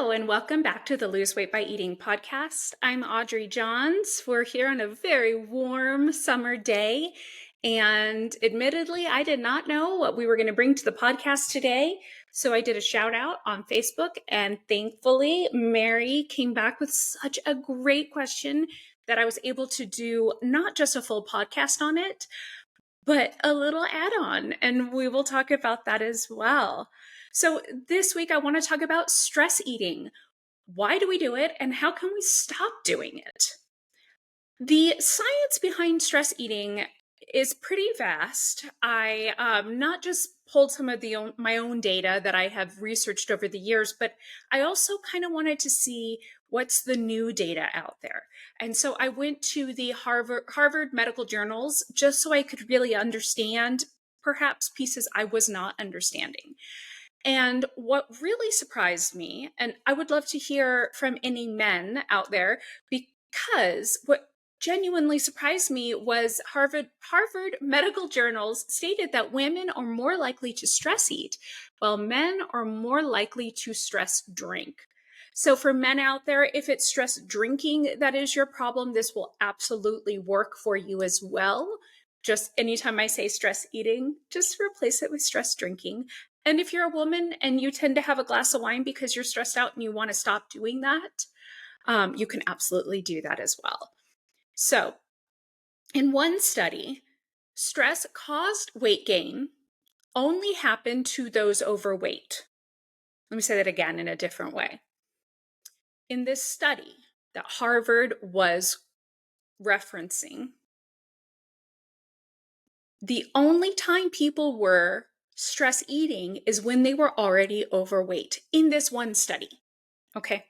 Hello, and welcome back to the Lose Weight by Eating podcast. I'm Audrey Johns. We're here on a very warm summer day. And admittedly, I did not know what we were going to bring to the podcast today. So I did a shout out on Facebook. And thankfully, Mary came back with such a great question that I was able to do not just a full podcast on it, but a little add on. And we will talk about that as well. So this week, I want to talk about stress eating. Why do we do it, and how can we stop doing it? The science behind stress eating is pretty vast. I not just pulled some of my own data that I have researched over the years, but I also kind of wanted to see what's the new data out there. And so I went to the Harvard Medical Journals just so I could really understand perhaps pieces I was not understanding. And what really surprised me, and I would love to hear from any men out there, because what genuinely surprised me was Harvard Medical Journals stated that women are more likely to stress eat, while men are more likely to stress drink. So for men out there, if it's stress drinking that is your problem, this will absolutely work for you as well. Just anytime I say stress eating, just replace it with stress drinking. And if you're a woman and you tend to have a glass of wine because you're stressed out and you want to stop doing that, you can absolutely do that as well. So, in one study, stress caused weight gain only happened to those overweight. Let me say that again in a different way. In this study that Harvard was referencing, the only time people were stress eating is when they were already overweight in this one study. Okay.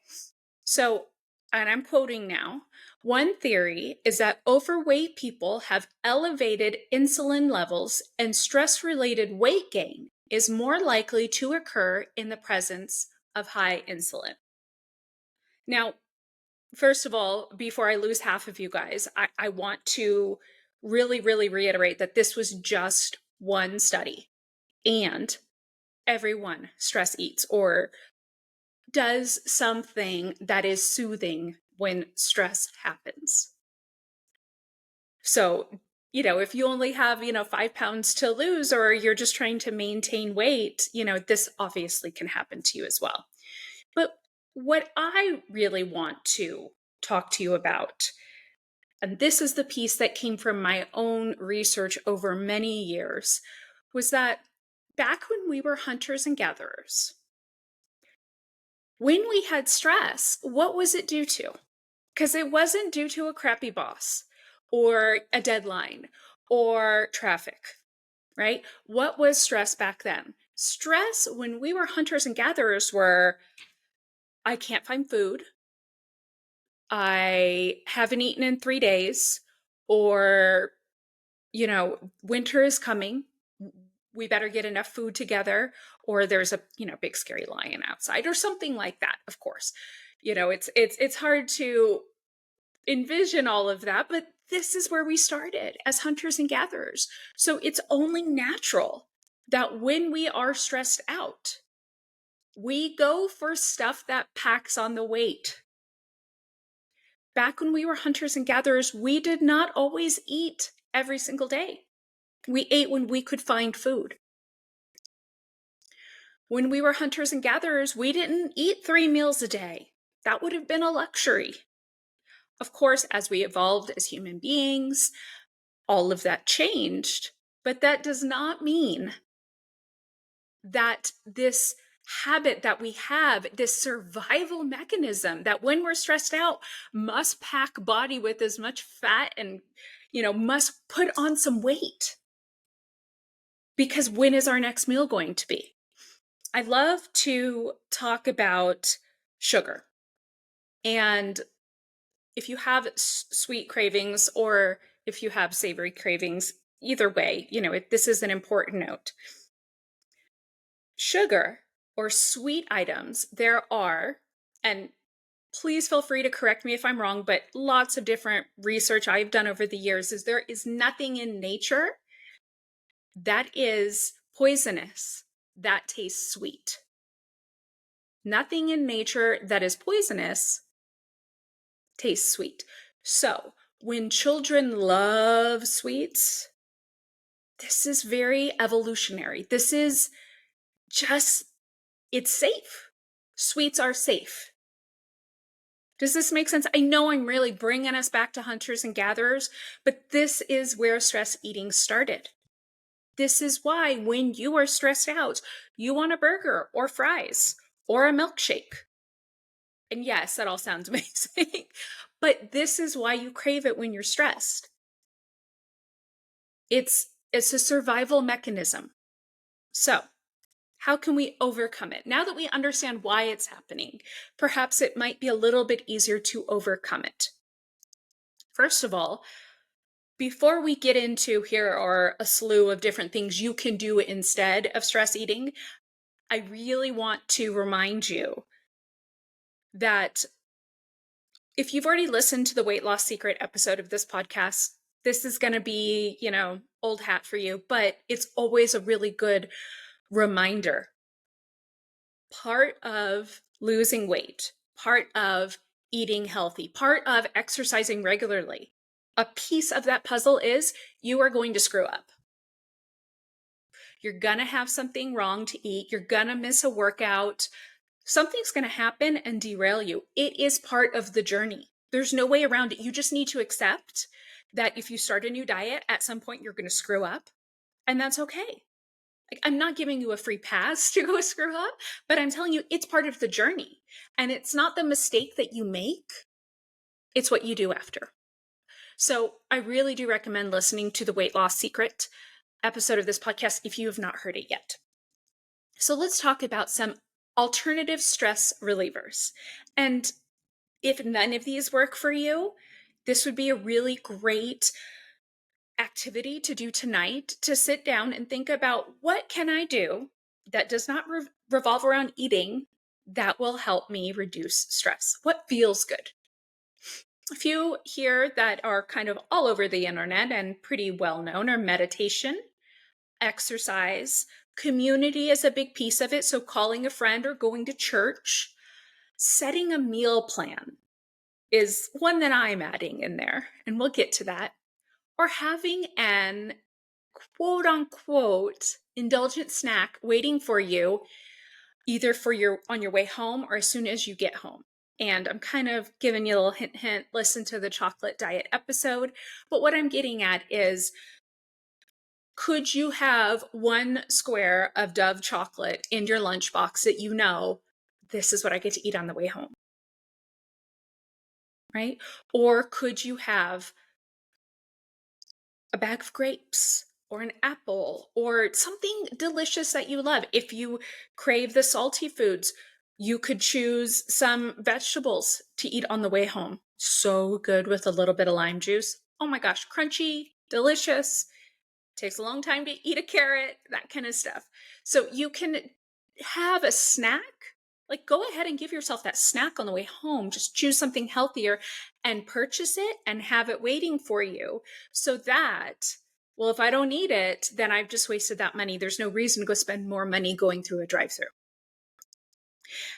So, and I'm quoting now, one theory is that overweight people have elevated insulin levels and stress-related weight gain is more likely to occur in the presence of high insulin. Now, first of all, before I lose half of you guys, I want to really reiterate that this was just one study, and everyone stress eats or does something that is soothing when stress happens. So, if you only have, 5 pounds to lose, or you're just trying to maintain weight, this obviously can happen to you as well. But what I really want to talk to you about, and this is the piece that came from my own research over many years, was that back when we were hunters and gatherers, when we had stress, what was it due to? Because it wasn't due to a crappy boss or a deadline or traffic, right? What was stress back then? Stress when we were hunters and gatherers were, I can't find food. I haven't eaten in 3 days, or, winter is coming. We better get enough food together, or there's a, big scary lion outside or something like that. Of course, it's hard to envision all of that, but this is where we started as hunters and gatherers. So it's only natural that when we are stressed out, we go for stuff that packs on the weight. Back when we were hunters and gatherers, we did not always eat every single day. We ate when we could find food. When we were hunters and gatherers, we didn't eat 3 meals a day. That would have been a luxury. Of course, as we evolved as human beings, all of that changed, but that does not mean that this habit that we have, this survival mechanism that when we're stressed out must pack body with as much fat and, must put on some weight. Because when is our next meal going to be? I love to talk about sugar. And if you have sweet cravings or if you have savory cravings, either way, this is an important note. Sugar or sweet items, there are, and please feel free to correct me if I'm wrong, but lots of different research I've done over the years is there is nothing in nature that is poisonous that tastes sweet. Nothing in nature that is poisonous tastes sweet. So when children love sweets, this is very evolutionary. This is just, it's safe. Sweets are safe. Does this make sense? I know I'm really bringing us back to hunters and gatherers, but this is where stress eating started. This is why when you are stressed out, you want a burger or fries or a milkshake. And yes, that all sounds amazing, but this is why you crave it when you're stressed. It's a survival mechanism. So, how can we overcome it? Now that we understand why it's happening, perhaps it might be a little bit easier to overcome it. First of all, before we get into here are a slew of different things you can do instead of stress eating, I really want to remind you that if you've already listened to the Weight Loss Secret episode of this podcast, this is going to be, old hat for you, but it's always a really good reminder. Part of losing weight, part of eating healthy, part of exercising regularly, a piece of that puzzle is you are going to screw up. You're going to have something wrong to eat. You're going to miss a workout. Something's going to happen and derail you. It is part of the journey. There's no way around it. You just need to accept that if you start a new diet, at some point you're going to screw up, and that's okay. Like, I'm not giving you a free pass to go screw up, but I'm telling you it's part of the journey. And it's not the mistake that you make, it's what you do after. So I really do recommend listening to the Weight Loss Secret episode of this podcast if you have not heard it yet. So let's talk about some alternative stress relievers. And if none of these work for you, this would be a really great activity to do tonight, to sit down and think about what can I do that does not revolve around eating that will help me reduce stress? What feels good? A few here that are kind of all over the internet and pretty well known are meditation, exercise, community is a big piece of it. So calling a friend or going to church, setting a meal plan is one that I'm adding in there, and we'll get to that. Or having an quote unquote indulgent snack waiting for you, either on your way home or as soon as you get home. And I'm kind of giving you a little hint, listen to the chocolate diet episode. But what I'm getting at is, could you have one square of Dove chocolate in your lunchbox that you know, this is what I get to eat on the way home? Right? Or could you have a bag of grapes or an apple or something delicious that you love? If you crave the salty foods, you could choose some vegetables to eat on the way home. So good with a little bit of lime juice. Oh my gosh, crunchy, delicious. Takes a long time to eat a carrot, that kind of stuff. So you can have a snack. Like, go ahead and give yourself that snack on the way home. Just choose something healthier and purchase it and have it waiting for you, so that, well, if I don't need it, then I've just wasted that money. There's no reason to go spend more money going through a drive-thru.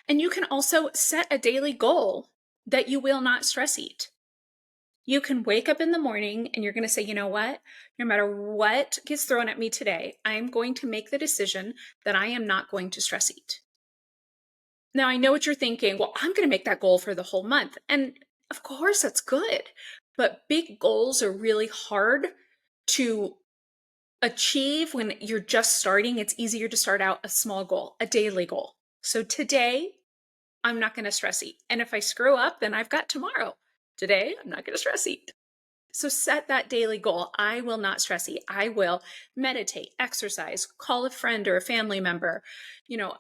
And you can also set a daily goal that you will not stress eat. You can wake up in the morning and you're going to say, you know what? No matter what gets thrown at me today, I'm going to make the decision that I am not going to stress eat. Now, I know what you're thinking. Well, I'm going to make that goal for the whole month. And of course, that's good. But big goals are really hard to achieve when you're just starting. It's easier to start out a small goal, a daily goal. So today, I'm not going to stress eat. And if I screw up, then I've got tomorrow. Today, I'm not going to stress eat. So set that daily goal. I will not stress eat. I will meditate, exercise, call a friend or a family member,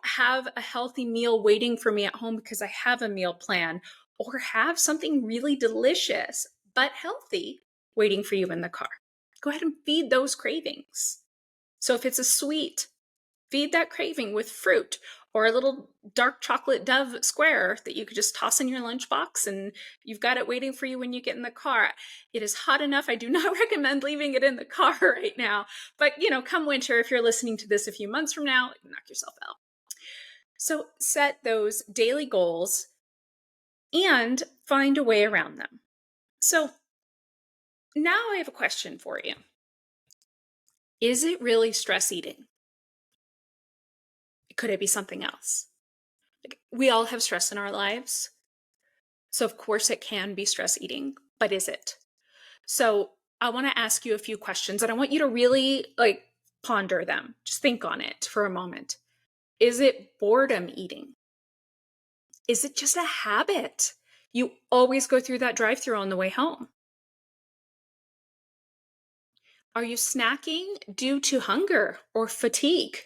have a healthy meal waiting for me at home because I have a meal plan, or have something really delicious but healthy waiting for you in the car. Go ahead and feed those cravings. So if it's a sweet, feed that craving with fruit or a little dark chocolate Dove square that you could just toss in your lunchbox and you've got it waiting for you when you get in the car. It is hot enough. I do not recommend leaving it in the car right now. But, come winter, if you're listening to this a few months from now, knock yourself out. So set those daily goals and find a way around them. So now I have a question for you. Is it really stress eating? Could it be something else? Like, we all have stress in our lives. So, of course, it can be stress eating, but is it? So, I want to ask you a few questions and I want you to really ponder them. Just think on it for a moment. Is it boredom eating? Is it just a habit? You always go through that drive through on the way home. Are you snacking due to hunger or fatigue?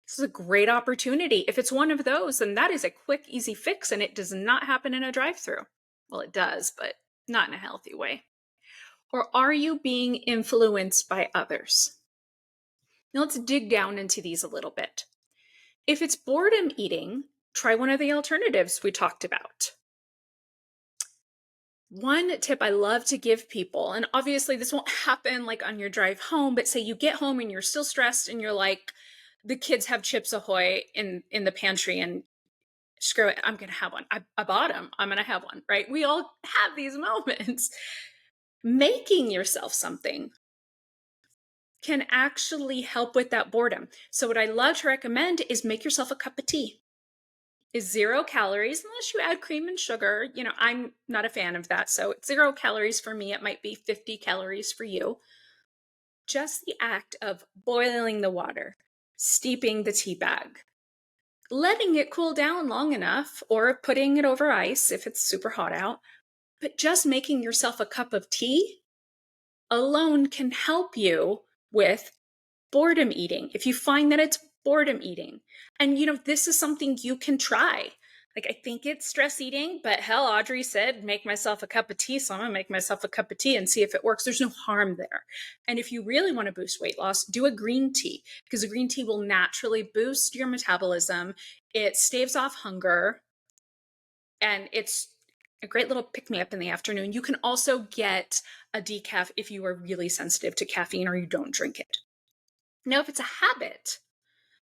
This is a great opportunity. If it's one of those, then that is a quick, easy fix and it does not happen in a drive through. Well, it does, but not in a healthy way. Or are you being influenced by others? Now let's dig down into these a little bit. If it's boredom eating, try one of the alternatives we talked about. One tip I love to give people, and obviously this won't happen like on your drive home, but say you get home and you're still stressed and you're like, the kids have Chips Ahoy in the pantry and screw it, I'm gonna have one. I bought them, I'm gonna have one, right? We all have these moments. Making yourself something can actually help with that boredom. So what I love to recommend is make yourself a cup of tea. Is 0 calories, unless you add cream and sugar. I'm not a fan of that. So it's 0 calories for me. It might be 50 calories for you. Just the act of boiling the water, steeping the tea bag, letting it cool down long enough, or putting it over ice if it's super hot out. But just making yourself a cup of tea alone can help you with boredom eating. If you find that it's boredom eating, and this is something you can try. Like, I think it's stress eating, but hell, Audrey said, make myself a cup of tea. So I'm gonna make myself a cup of tea and see if it works. There's no harm there. And if you really want to boost weight loss, do a green tea, because a green tea will naturally boost your metabolism. It staves off hunger, and it's a great little pick-me-up in the afternoon. You can also get a decaf if you are really sensitive to caffeine or you don't drink it. Now, if it's a habit,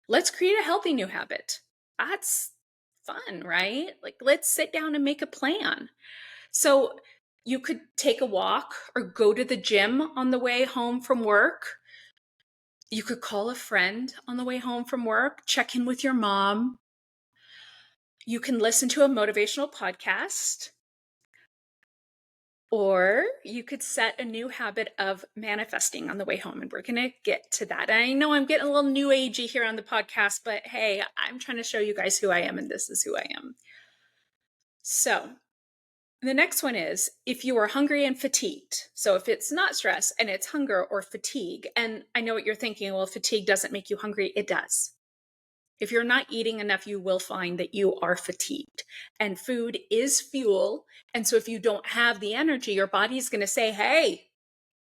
let's create a healthy new habit. That's fun, right? Like, let's sit down and make a plan. So you could take a walk or go to the gym on the way home from work. You could call a friend on the way home from work, check in with your mom. You can listen to a motivational podcast. Or you could set a new habit of manifesting on the way home, and we're going to get to that. And I know I'm getting a little new agey here on the podcast, but hey, I'm trying to show you guys who I am, and this is who I am. So the next one is if you are hungry and fatigued. So if it's not stress and it's hunger or fatigue, and I know what you're thinking, well, fatigue doesn't make you hungry. It does. If you're not eating enough, you will find that you are fatigued. And food is fuel. And so if you don't have the energy, your body's going to say, hey,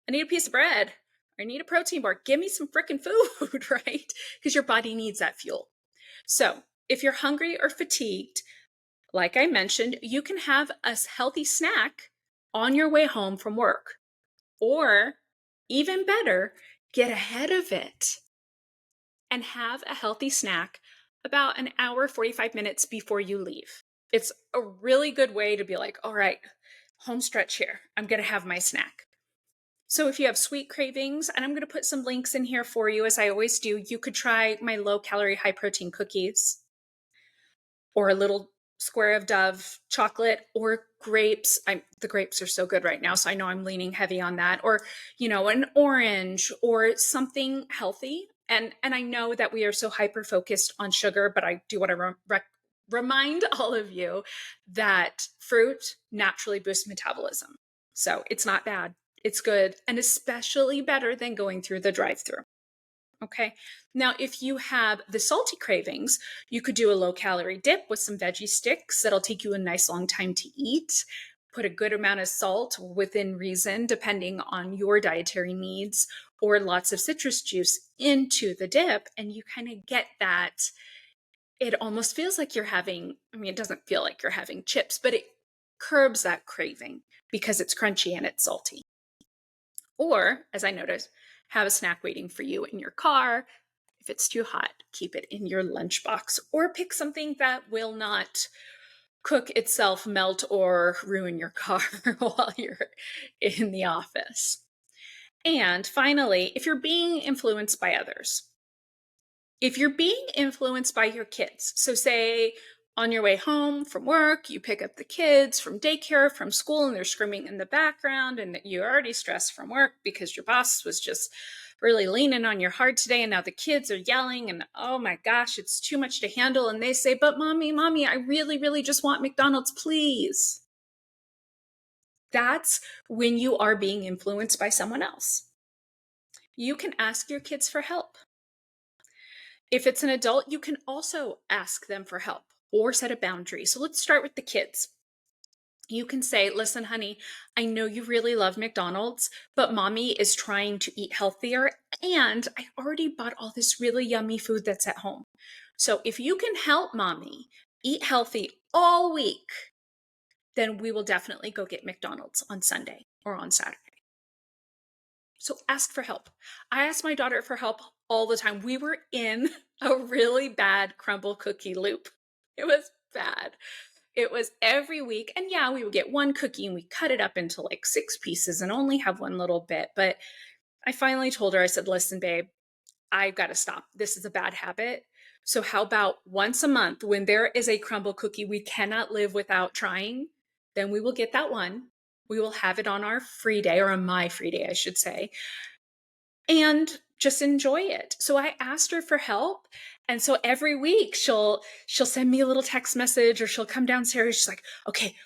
I need a piece of bread. I need a protein bar. Give me some freaking food, right? Because your body needs that fuel. So if you're hungry or fatigued, like I mentioned, you can have a healthy snack on your way home from work. Or even better, get ahead of it and have a healthy snack about an hour, 45 minutes before you leave. It's a really good way to be like, all right, home stretch here. I'm going to have my snack. So if you have sweet cravings, and I'm going to put some links in here for you, as I always do, you could try my low-calorie, high-protein cookies, or a little square of Dove chocolate, or grapes. The grapes are so good right now, so I know I'm leaning heavy on that. Or, an orange or something healthy. And I know that we are so hyper-focused on sugar, but I do want to remind all of you that fruit naturally boosts metabolism. So it's not bad. It's good, and especially better than going through the drive-through. Okay. Now, if you have the salty cravings, you could do a low-calorie dip with some veggie sticks. That'll take you a nice long time to eat. Put a good amount of salt within reason, depending on your dietary needs, or lots of citrus juice into the dip, and you kind of get that. It almost feels like you're having, it doesn't feel like you're having chips, but it curbs that craving because it's crunchy and it's salty. Or, as I noticed, have a snack waiting for you in your car. If it's too hot, keep it in your lunchbox or pick something that will not cook itself, melt, or ruin your car while you're in the office. And finally, if you're being influenced by others, if you're being influenced by your kids, so say on your way home from work, you pick up the kids from daycare, from school, and they're screaming in the background, and you're already stressed from work because your boss was just really leaning on your heart today, and now the kids are yelling, and oh my gosh, it's too much to handle. And they say, but mommy, I really, really just want McDonald's, please. That's when you are being influenced by someone else. You can ask your kids for help. If it's an adult, you can also ask them for help or set a boundary. So let's start with the kids. You can say, listen, honey, I know you really love McDonald's, but mommy is trying to eat healthier. And I already bought all this really yummy food that's at home. So if you can help mommy eat healthy all week, then we will definitely go get McDonald's on Sunday or on Saturday. So ask for help. I ask my daughter for help all the time. We were in a really bad crumble cookie loop. It was bad. It was every week. And yeah, we would get one cookie and we cut it up into like 6 pieces and only have one little bit. But I finally told her, I said, listen, babe, I've got to stop. This is a bad habit. So how about once a month when there is a crumble cookie we cannot live without trying, then we will get that one. We will have it on our free day, or on my free day, I should say, and just enjoy it. So I asked her for help. And so every week she'll send me a little text message, or she'll come downstairs. She's like, okay,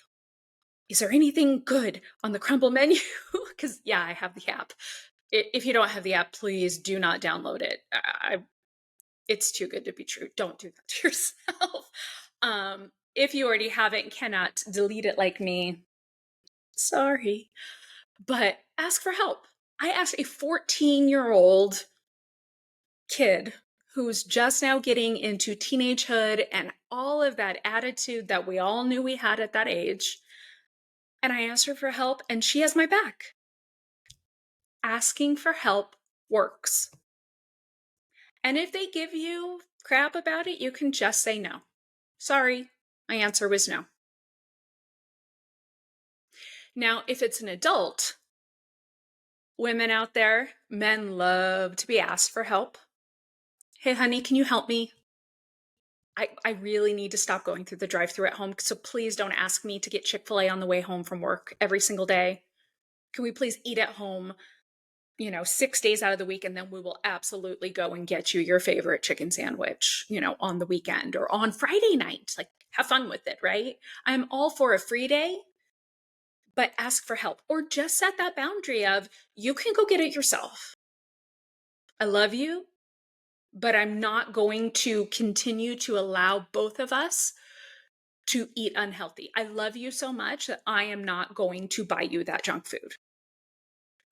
is there anything good on the crumble menu? Because yeah, I have the app. If you don't have the app, please do not download it. It's too good to be true. Don't do that to yourself. If you already have it and cannot delete it like me, sorry, but ask for help. I asked a 14-year-old kid who's just now getting into teenagehood and all of that attitude that we all knew we had at that age. And I asked her for help, and she has my back. Asking for help works. And if they give you crap about it, you can just say no. Sorry, my answer was no. Now, if it's an adult, women out there, men love to be asked for help. Hey, honey, can you help me? I really need to stop going through the drive-thru at home, so please don't ask me to get Chick-fil-A on the way home from work every single day. Can we please eat at home, 6 days out of the week, and then we will absolutely go and get you your favorite chicken sandwich, on the weekend or on Friday night. Like, have fun with it, right? I'm all for a free day, but ask for help, or just set that boundary of, you can go get it yourself. I love you, but I'm not going to continue to allow both of us to eat unhealthy. I love you so much that I am not going to buy you that junk food.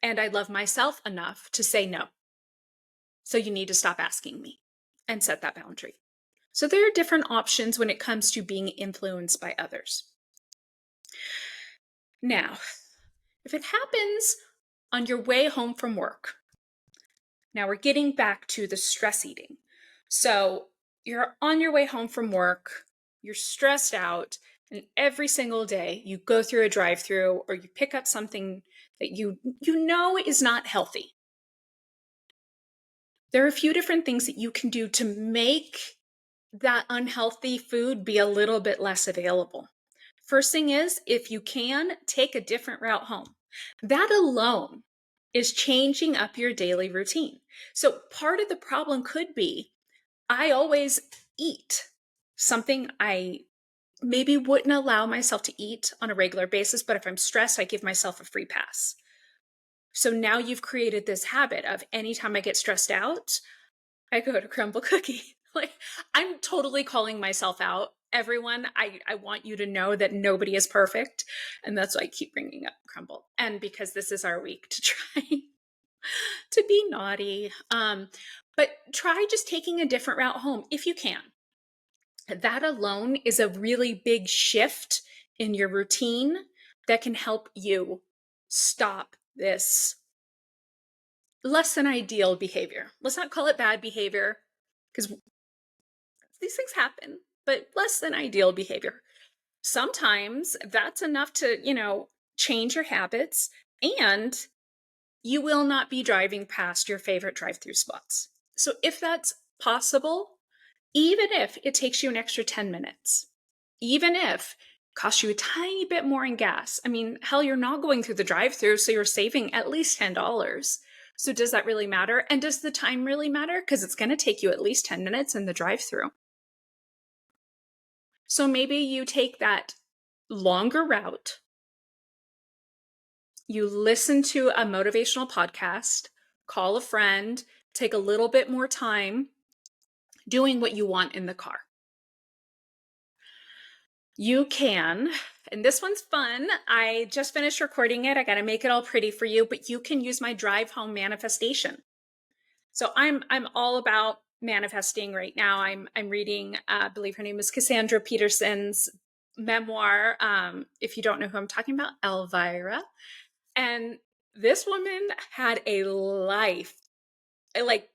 And I love myself enough to say no. So you need to stop asking me and set that boundary. So there are different options when it comes to being influenced by others. Now, if it happens on your way home from work, now we're getting back to the stress eating. So you're on your way home from work, you're stressed out, and every single day you go through a drive-thru or you pick up something that you know is not healthy. There are a few different things that you can do to make that unhealthy food be a little bit less available. First thing is, if you can, take a different route home. That alone is changing up your daily routine. So part of the problem could be, I always eat something I maybe wouldn't allow myself to eat on a regular basis, but if I'm stressed, I give myself a free pass. So now you've created this habit of, anytime I get stressed out, I go to crumble cookie. Like, I'm totally calling myself out. Everyone, I want you to know that nobody is perfect. And that's why I keep bringing up crumble. And because this is our week to try to be naughty. But try just taking a different route home if you can. That alone is a really big shift in your routine that can help you stop this less than ideal behavior. Let's not call it bad behavior. because these things happen, but less than ideal behavior. Sometimes that's enough to, change your habits, and you will not be driving past your favorite drive-through spots. So if that's possible, even if it takes you an extra 10 minutes, even if it costs you a tiny bit more in gas. I mean, hell, you're not going through the drive-through, so you're saving at least $10. So does that really matter? And does the time really matter? Because it's going to take you at least 10 minutes in the drive-through. So maybe you take that longer route. You listen to a motivational podcast, call a friend, take a little bit more time doing what you want in the car. You can, and this one's fun. I just finished recording it. I got to make it all pretty for you, but you can use my drive home manifestation. So I'm all about manifesting right now. I'm reading, I believe her name is Cassandra Peterson's memoir. If you don't know who I'm talking about, Elvira. And this woman had a life, like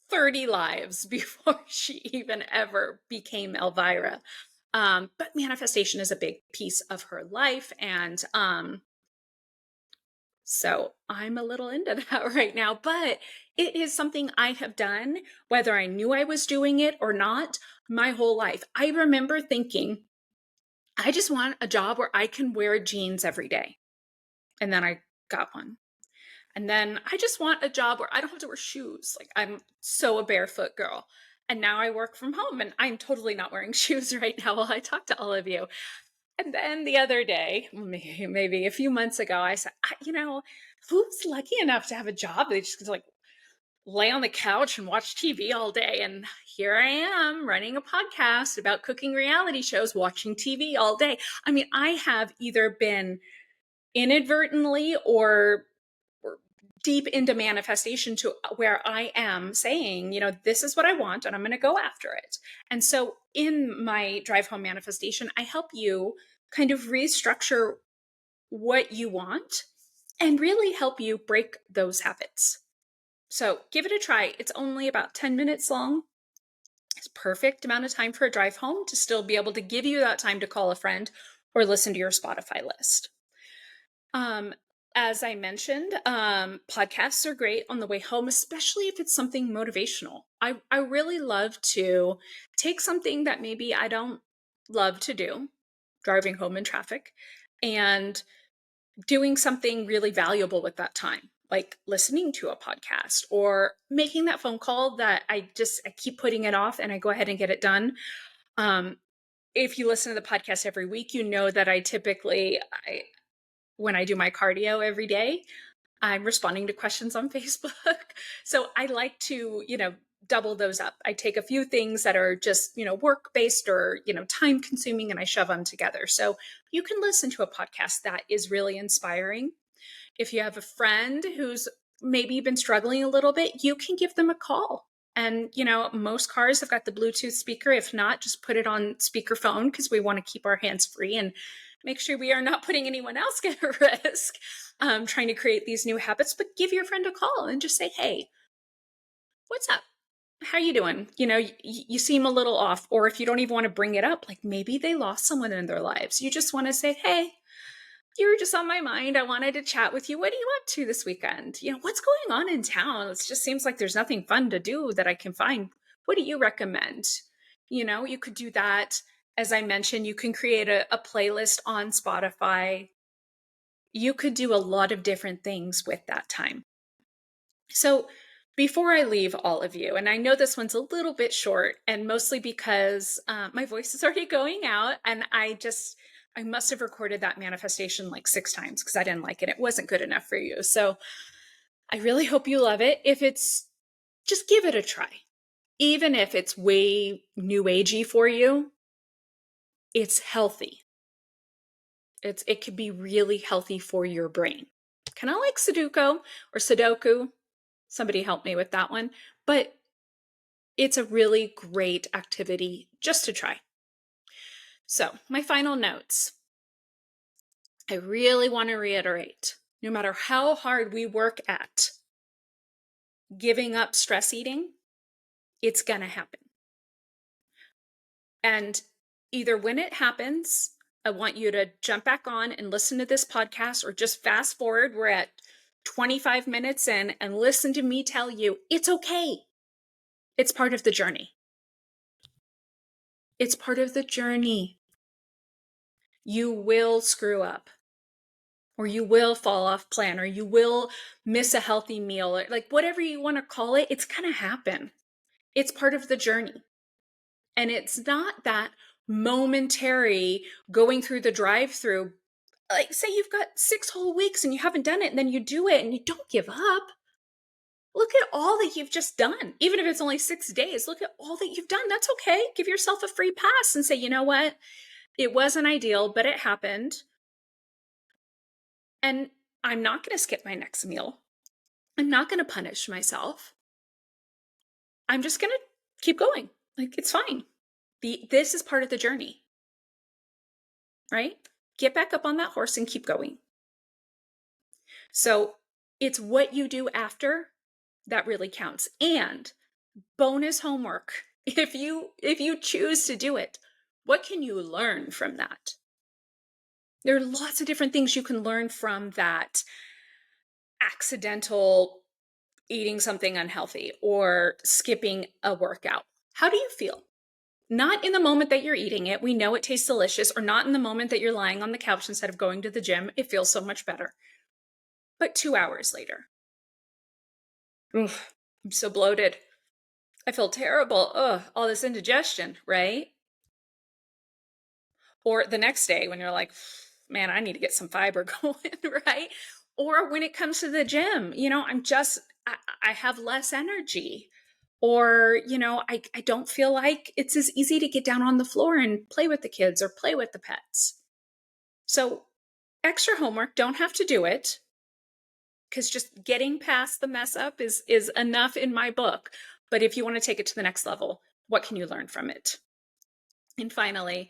30 lives before she even ever became Elvira. But manifestation is a big piece of her life. And so I'm a little into that right now, but it is something I have done, whether I knew I was doing it or not, my whole life. I remember thinking, I just want a job where I can wear jeans every day. And then I got one. And then I just want a job where I don't have to wear shoes. Like, I'm so a barefoot girl. And now I work from home and I'm totally not wearing shoes right now while I talk to all of you. And then the other day, maybe a few months ago, I said, who's lucky enough to have a job? They just like lay on the couch and watch TV all day. And here I am running a podcast about cooking reality shows, watching TV all day. I mean, I have either been inadvertently or deep into manifestation to where I am saying, this is what I want and I'm going to go after it. And so in my drive home manifestation, I help you kind of restructure what you want and really help you break those habits. So give it a try. It's only about 10 minutes long. It's perfect amount of time for a drive home to still be able to give you that time to call a friend or listen to your Spotify list. As I mentioned, podcasts are great on the way home, especially if it's something motivational. I really love to take something that maybe I don't love to do, driving home in traffic, and doing something really valuable with that time, like listening to a podcast or making that phone call that I keep putting it off and I go ahead and get it done. If you listen to the podcast every week, you know that when I do my cardio every day, I'm responding to questions on Facebook. So I like to, double those up. I take a few things that are just, work-based or, time consuming and I shove them together. So you can listen to a podcast that is really inspiring. If you have a friend who's maybe been struggling a little bit, you can give them a call. And, most cars have got the Bluetooth speaker. If not, just put it on speakerphone because we want to keep our hands free and make sure we are not putting anyone else at risk trying to create these new habits. But give your friend a call and just say, hey, what's up? How you doing? You seem a little off. Or if you don't even want to bring it up, like maybe they lost someone in their lives. You just want to say, hey, you were just on my mind. I wanted to chat with you. What are you up to this weekend? What's going on in town? It just seems like there's nothing fun to do that I can find. What do you recommend? You could do that. As I mentioned, you can create a playlist on Spotify. You could do a lot of different things with that time. So before I leave all of you, and I know this one's a little bit short and mostly because my voice is already going out and I must have recorded that manifestation like 6 times because I didn't like it. It wasn't good enough for you. So I really hope you love it. Just give it a try. Even if it's way new agey for you, it's healthy. It could be really healthy for your brain. Kind of like Sudoku. Somebody help me with that one. But it's a really great activity just to try. So my final notes. I really want to reiterate, no matter how hard we work at giving up stress eating, it's going to happen. And either when it happens, I want you to jump back on and listen to this podcast, or just fast forward. We're at 25 minutes in, and listen to me tell you it's okay. It's part of the journey. It's part of the journey. You will screw up, or you will fall off plan, or you will miss a healthy meal, or like whatever you want to call it, it's going to happen. It's part of the journey. And it's not that momentary going through the drive-through. Like, say you've got 6 whole weeks and you haven't done it, and then you do it and you don't give up. Look at all that you've just done. Even if it's only 6 days, look at all that you've done. That's okay. Give yourself a free pass and say, you know what? It wasn't ideal, but it happened. And I'm not going to skip my next meal. I'm not going to punish myself. I'm just going to keep going. Like, it's fine. This is part of the journey, right? Get back up on that horse and keep going. So it's what you do after that really counts. And bonus homework, if you choose to do it, what can you learn from that? There are lots of different things you can learn from that accidental eating something unhealthy or skipping a workout. How do you feel? Not in the moment that you're eating it. We know it tastes delicious, or not in the moment that you're lying on the couch instead of going to the gym. It feels so much better. But 2 hours later, oof, I'm so bloated. I feel terrible. Ugh, all this indigestion, right? Or the next day when you're like, man, I need to get some fiber going, right? Or when it comes to the gym, I have less energy. Or, I don't feel like it's as easy to get down on the floor and play with the kids or play with the pets. So extra homework, don't have to do it, because just getting past the mess up is enough in my book. But if you want to take it to the next level, what can you learn from it? And finally,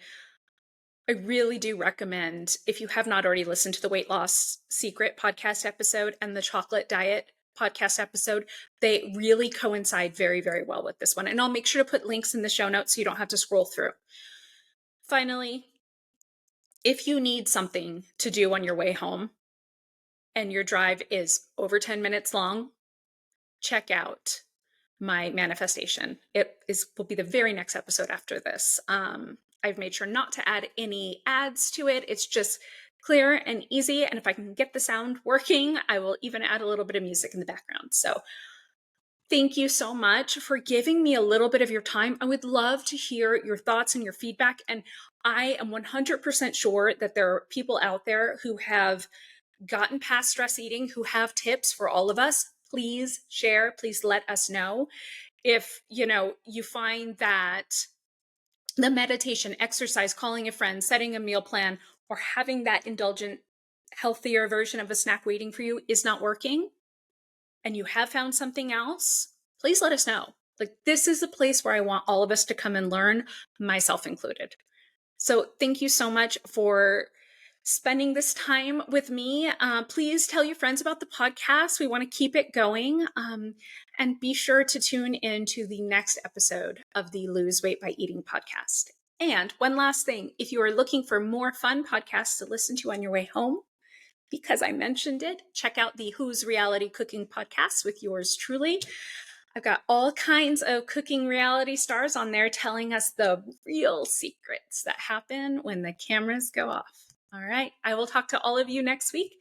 I really do recommend, if you have not already listened to the Weight Loss Secret podcast episode and the Chocolate Diet podcast episode, they really coincide very, very well with this one. And I'll make sure to put links in the show notes so you don't have to scroll through. Finally, if you need something to do on your way home and your drive is over 10 minutes long, check out my manifestation. Will be the very next episode after this. I've made sure not to add any ads to it. It's just clear and easy. And if I can get the sound working, I will even add a little bit of music in the background. So thank you so much for giving me a little bit of your time. I would love to hear your thoughts and your feedback. And I am 100% sure that there are people out there who have gotten past stress eating, who have tips for all of us. Please share. Please let us know. If, you find that the meditation, exercise, calling a friend, setting a meal plan, or having that indulgent, healthier version of a snack waiting for you is not working, and you have found something else, please let us know. Like, this is a place where I want all of us to come and learn, myself included. So thank you so much for spending this time with me. Please tell your friends about the podcast. We want to keep it going. And be sure to tune in to the next episode of the Lose Weight by Eating podcast. And one last thing, if you are looking for more fun podcasts to listen to on your way home, because I mentioned it, check out the Who's Reality Cooking podcast with yours truly. I've got all kinds of cooking reality stars on there telling us the real secrets that happen when the cameras go off. All right. I will talk to all of you next week.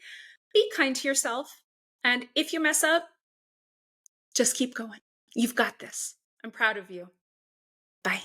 Be kind to yourself. And if you mess up, just keep going. You've got this. I'm proud of you. Bye.